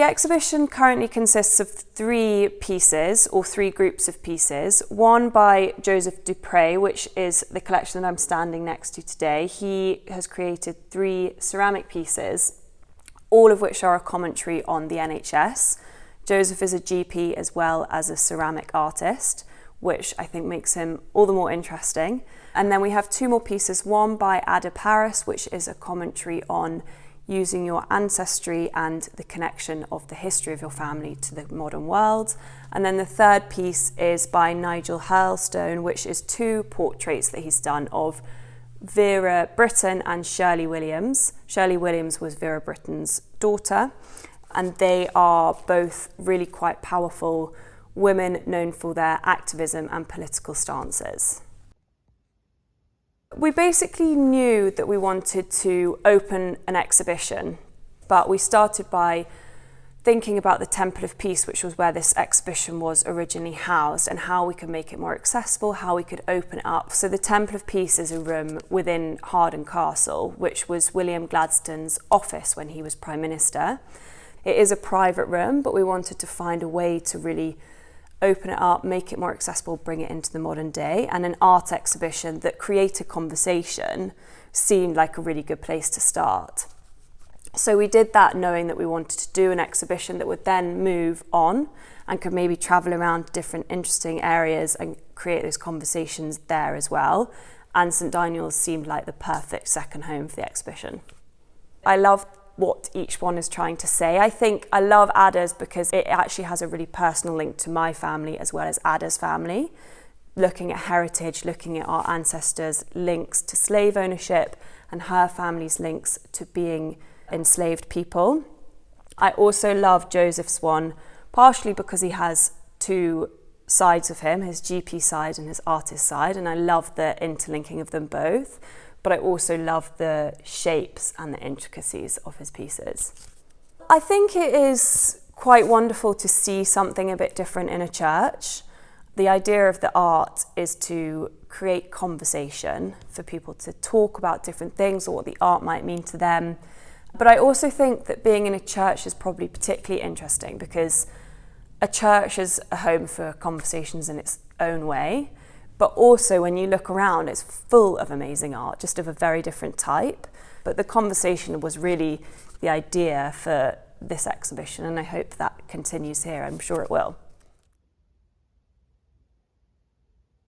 the exhibition currently consists of 3 pieces, or 3 groups of pieces. One by Joseph Dupré, which is the collection that I'm standing next to today. He has created 3 ceramic pieces, all of which are a commentary on the NHS. Joseph is a GP as well as a ceramic artist, which I think makes him all the more interesting. And then we have 2 more pieces, one by Ada Paris, which is a commentary on using your ancestry and the connection of the history of your family to the modern world. And then the 3rd piece is by Nigel Hurlstone, which is 2 portraits that he's done of Vera Brittain and Shirley Williams. Shirley Williams was Vera Brittain's daughter, and they are both really quite powerful women known for their activism and political stances. We basically knew that we wanted to open an exhibition, but we started by thinking about the Temple of Peace, which was where this exhibition was originally housed, and how we could make it more accessible, how we could open it up. So the Temple of Peace is a room within Hawarden Castle, which was William Gladstone's office when he was Prime Minister. It is a private room, but we wanted to find a way to really open it up, make it more accessible, bring it into the modern day, and an art exhibition that created conversation seemed like a really good place to start. So we did that knowing that we wanted to do an exhibition that would then move on and could maybe travel around different interesting areas and create those conversations there as well. And St Deiniol seemed like the perfect second home for the exhibition. I love what each one is trying to say. I think I love Ada's because it actually has a really personal link to my family as well as Ada's family. Looking at heritage, looking at our ancestors' links to slave ownership and her family's links to being enslaved people. I also love Joseph's one, partially because he has 2 sides of him, his GP side and his artist side, and I love the interlinking of them both. But I also love the shapes and the intricacies of his pieces. I think it is quite wonderful to see something a bit different in a church. The idea of the art is to create conversation for people to talk about different things or what the art might mean to them. But I also think that being in a church is probably particularly interesting because a church is a home for conversations in its own way. But also when you look around, it's full of amazing art, just of a very different type. But the conversation was really the idea for this exhibition, and I hope that continues here. I'm sure it will.